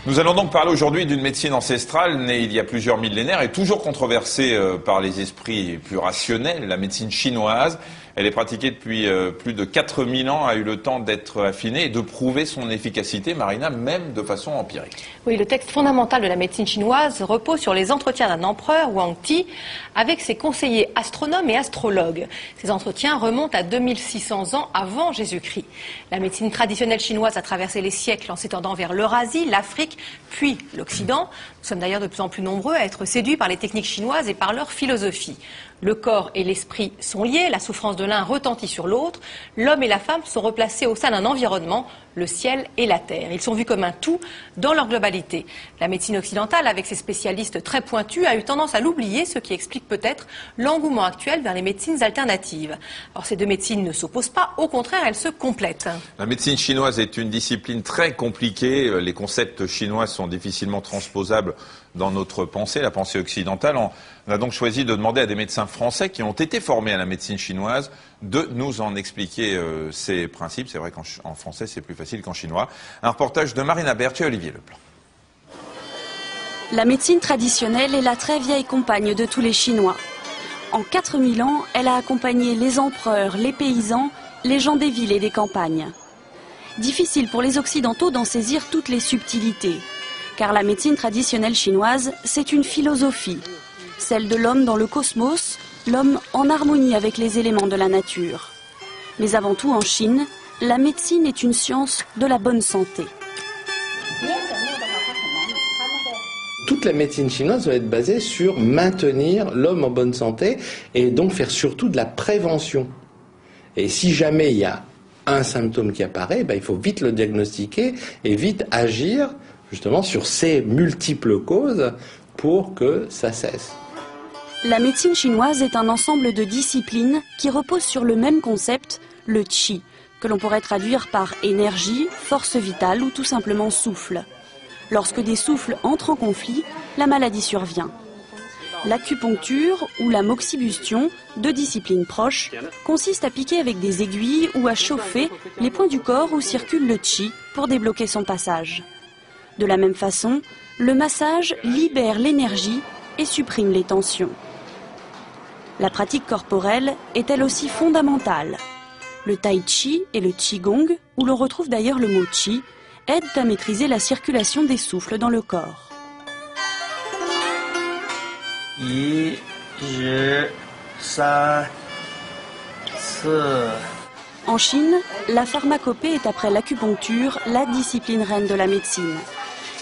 Nous allons donc parler aujourd'hui d'une médecine ancestrale née il y a plusieurs millénaires et toujours controversée par les esprits plus rationnels, la médecine chinoise. Elle est pratiquée depuis plus de 4000 ans, a eu le temps d'être affinée et de prouver son efficacité, Marina, même de façon empirique. Oui, le texte fondamental de la médecine chinoise repose sur les entretiens d'un empereur, Wang Ti, avec ses conseillers astronomes et astrologues. Ces entretiens remontent à 2600 ans avant Jésus-Christ. La médecine traditionnelle chinoise a traversé les siècles en s'étendant vers l'Eurasie, l'Afrique, puis l'Occident. Nous sommes d'ailleurs de plus en plus nombreux à être séduits par les techniques chinoises et par leur philosophie. Le corps et l'esprit sont liés, la souffrance de l'un retentit sur l'autre. L'homme et la femme sont replacés au sein d'un environnement, le ciel et la terre. Ils sont vus comme un tout dans leur globalité. La médecine occidentale, avec ses spécialistes très pointus, a eu tendance à l'oublier, ce qui explique peut-être l'engouement actuel vers les médecines alternatives. Alors ces deux médecines ne s'opposent pas, au contraire, elles se complètent. La médecine chinoise est une discipline très compliquée. Les concepts chinois sont difficilement transposables dans notre pensée, la pensée occidentale. On a donc choisi de demander à des médecins français qui ont été formés à la médecine chinoise de nous en expliquer ces principes. C'est vrai qu'en français, c'est plus facile qu'en chinois. Un reportage de Marina Berthier et Olivier Leplan. La médecine traditionnelle est la très vieille compagne de tous les Chinois. En 4000 ans, elle a accompagné les empereurs, les paysans, les gens des villes et des campagnes. Difficile pour les Occidentaux d'en saisir toutes les subtilités. Car la médecine traditionnelle chinoise, c'est une philosophie. Celle de l'homme dans le cosmos, l'homme en harmonie avec les éléments de la nature. Mais avant tout en Chine, la médecine est une science de la bonne santé. Toute la médecine chinoise va être basée sur maintenir l'homme en bonne santé et donc faire surtout de la prévention. Et si jamais il y a un symptôme qui apparaît, il faut vite le diagnostiquer et vite agir justement sur ces multiples causes pour que ça cesse. La médecine chinoise est un ensemble de disciplines qui reposent sur le même concept, le qi, que l'on pourrait traduire par énergie, force vitale ou tout simplement souffle. Lorsque des souffles entrent en conflit, la maladie survient. L'acupuncture ou la moxibustion, deux disciplines proches, consiste à piquer avec des aiguilles ou à chauffer les points du corps où circule le qi pour débloquer son passage. De la même façon, le massage libère l'énergie et supprime les tensions. La pratique corporelle est elle aussi fondamentale. Le tai chi et le qigong, où l'on retrouve d'ailleurs le mot qi, aident à maîtriser la circulation des souffles dans le corps. En Chine, la pharmacopée est après l'acupuncture la discipline reine de la médecine.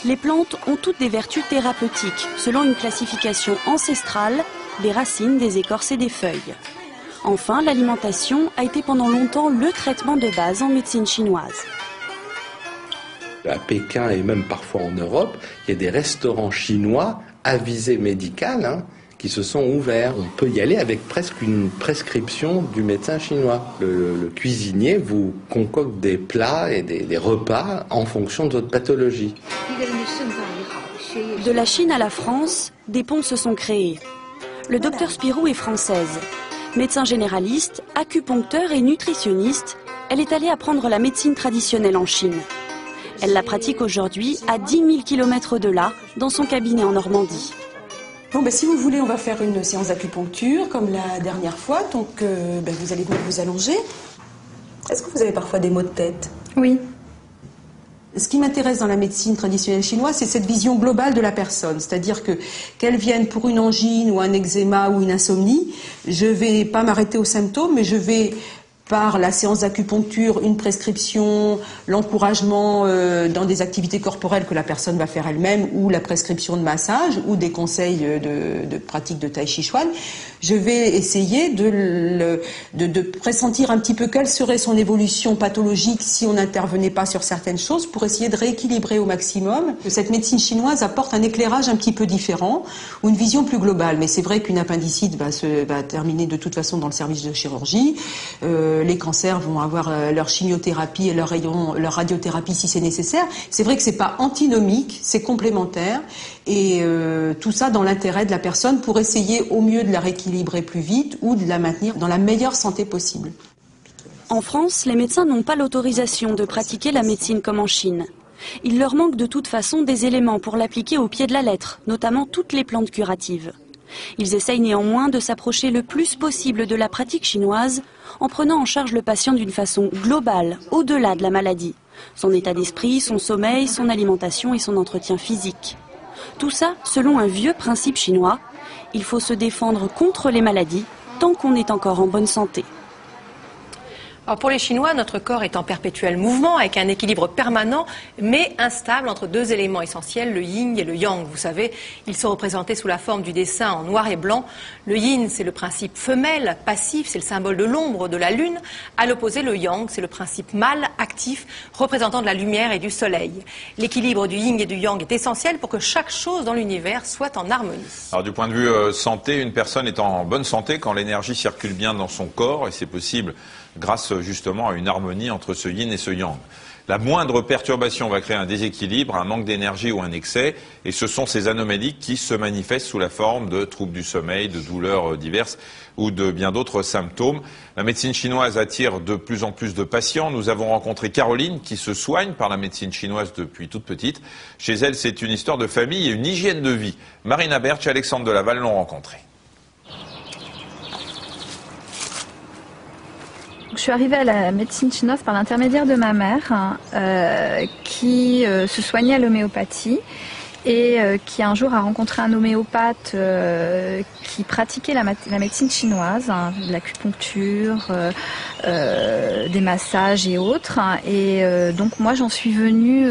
Les plantes ont toutes des vertus thérapeutiques, selon une classification ancestrale des racines, des écorces et des feuilles. Enfin, l'alimentation a été pendant longtemps le traitement de base en médecine chinoise. À Pékin et même parfois en Europe, il y a des restaurants chinois à visée médicale qui se sont ouverts. On peut y aller avec presque une prescription du médecin chinois. Le cuisinier vous concocte des plats et des repas en fonction de votre pathologie. De la Chine à la France, des ponts se sont créés. Le docteur Spirou est française. Médecin généraliste, acupuncteur et nutritionniste, elle est allée apprendre la médecine traditionnelle en Chine. Elle la pratique aujourd'hui à 10 000 km de là, dans son cabinet en Normandie. Bon, si vous voulez, on va faire une séance d'acupuncture, comme la dernière fois. Donc, vous allez vous allonger. Est-ce que vous avez parfois des maux de tête? Oui. Ce qui m'intéresse dans la médecine traditionnelle chinoise, c'est cette vision globale de la personne. C'est-à-dire que, qu'elle vienne pour une angine ou un eczéma ou une insomnie, je ne vais pas m'arrêter aux symptômes, mais je vais, par la séance d'acupuncture, une prescription, l'encouragement dans des activités corporelles que la personne va faire elle-même, ou la prescription de massage, ou des conseils de pratique de tai chi chuan, je vais essayer de pressentir un petit peu quelle serait son évolution pathologique si on n'intervenait pas sur certaines choses, pour essayer de rééquilibrer au maximum. Cette médecine chinoise apporte un éclairage un petit peu différent, ou une vision plus globale. Mais c'est vrai qu'une appendicite va terminer de toute façon dans le service de chirurgie. Les cancers vont avoir leur chimiothérapie et leur radiothérapie si c'est nécessaire. C'est vrai que c'est pas antinomique, c'est complémentaire, et tout ça dans l'intérêt de la personne pour essayer au mieux de la rééquilibrer plus vite ou de la maintenir dans la meilleure santé possible. En France, les médecins n'ont pas l'autorisation de pratiquer la médecine comme en Chine. Il leur manque de toute façon des éléments pour l'appliquer au pied de la lettre, notamment toutes les plantes curatives. Ils essayent néanmoins de s'approcher le plus possible de la pratique chinoise en prenant en charge le patient d'une façon globale, au-delà de la maladie. Son état d'esprit, son sommeil, son alimentation et son entretien physique. Tout ça selon un vieux principe chinois. Il faut se défendre contre les maladies tant qu'on est encore en bonne santé. Alors pour les Chinois, notre corps est en perpétuel mouvement avec un équilibre permanent mais instable entre deux éléments essentiels, le yin et le yang. Vous savez, ils sont représentés sous la forme du dessin en noir et blanc. Le yin, c'est le principe femelle, passif, c'est le symbole de l'ombre, de la lune. À l'opposé, le yang, c'est le principe mâle, actif, représentant de la lumière et du soleil. L'équilibre du yin et du yang est essentiel pour que chaque chose dans l'univers soit en harmonie. Alors du point de vue santé, une personne est en bonne santé quand l'énergie circule bien dans son corps et c'est possible grâce justement à une harmonie entre ce yin et ce yang. La moindre perturbation va créer un déséquilibre, un manque d'énergie ou un excès, et ce sont ces anomalies qui se manifestent sous la forme de troubles du sommeil, de douleurs diverses ou de bien d'autres symptômes. La médecine chinoise attire de plus en plus de patients. Nous avons rencontré Caroline qui se soigne par la médecine chinoise depuis toute petite. Chez elle, c'est une histoire de famille et une hygiène de vie. Marina Bertsch et Alexandre Delaval l'ont rencontrée. Je suis arrivée à la médecine chinoise par l'intermédiaire de ma mère qui se soignait à l'homéopathie et qui un jour a rencontré un homéopathe qui pratiquait la médecine chinoise, de l'acupuncture, des massages et autres. Et donc moi j'en suis venue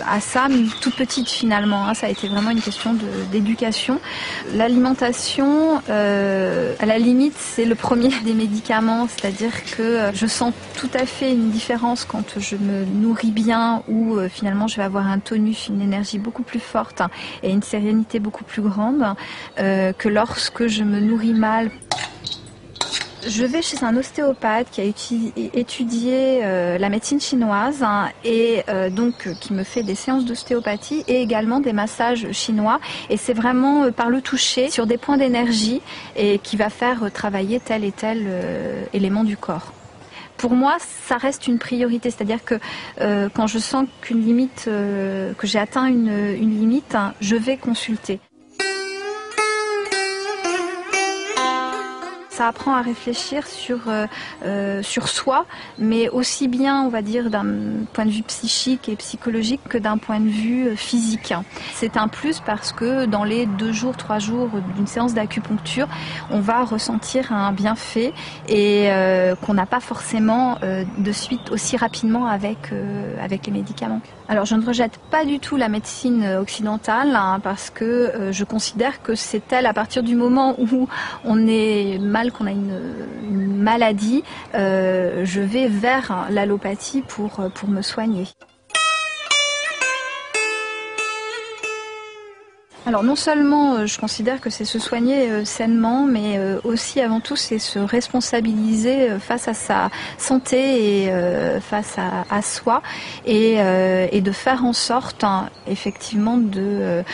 à ça toute petite finalement. Ça a été vraiment une question d'éducation. L'alimentation, à la limite, c'est le premier des médicaments, c'est-à-dire que je sens tout à fait une différence quand je me nourris bien ou finalement je vais avoir un tonus, une énergie beaucoup plus forte et une sérénité beaucoup plus grande que lorsque je me nourris mal. Je vais chez un ostéopathe qui a étudié la médecine chinoise et donc qui me fait des séances d'ostéopathie et également des massages chinois. Et c'est vraiment par le toucher sur des points d'énergie et qui va faire travailler tel et tel élément du corps. Pour moi, ça reste une priorité, c'est-à-dire que quand je sens qu'une limite, que j'ai atteint une limite, je vais consulter. Ça apprend à réfléchir sur soi, mais aussi bien, on va dire, d'un point de vue psychique et psychologique que d'un point de vue physique. C'est un plus parce que dans les 2 jours, 3 jours d'une séance d'acupuncture, on va ressentir un bienfait et qu'on n'a pas forcément de suite aussi rapidement avec les médicaments. Alors je ne rejette pas du tout la médecine occidentale parce que je considère que c'est elle, à partir du moment où on est mal, qu'on a une maladie, je vais vers l'allopathie pour me soigner. Alors non seulement je considère que c'est se soigner sainement, mais aussi avant tout c'est se responsabiliser face à sa santé et face à soi et de faire en sorte effectivement d'être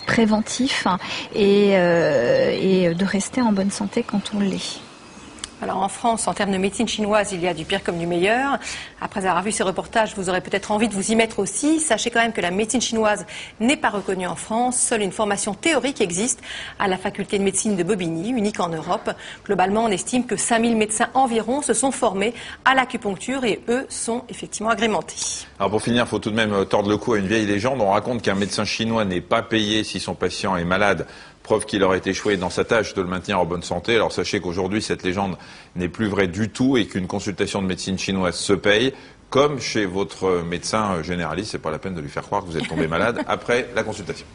préventif et de rester en bonne santé quand on l'est. Alors en France, en termes de médecine chinoise, il y a du pire comme du meilleur. Après avoir vu ces reportages, vous aurez peut-être envie de vous y mettre aussi. Sachez quand même que la médecine chinoise n'est pas reconnue en France. Seule une formation théorique existe à la faculté de médecine de Bobigny, unique en Europe. Globalement, on estime que 5000 médecins environ se sont formés à l'acupuncture et eux sont effectivement agrémentés. Alors pour finir, il faut tout de même tordre le cou à une vieille légende. On raconte qu'un médecin chinois n'est pas payé si son patient est malade. Preuve qu'il aurait échoué dans sa tâche de le maintenir en bonne santé. Alors sachez qu'aujourd'hui, cette légende n'est plus vraie du tout et qu'une consultation de médecine chinoise se paye, comme chez votre médecin généraliste. C'est pas la peine de lui faire croire que vous êtes tombé malade après la consultation.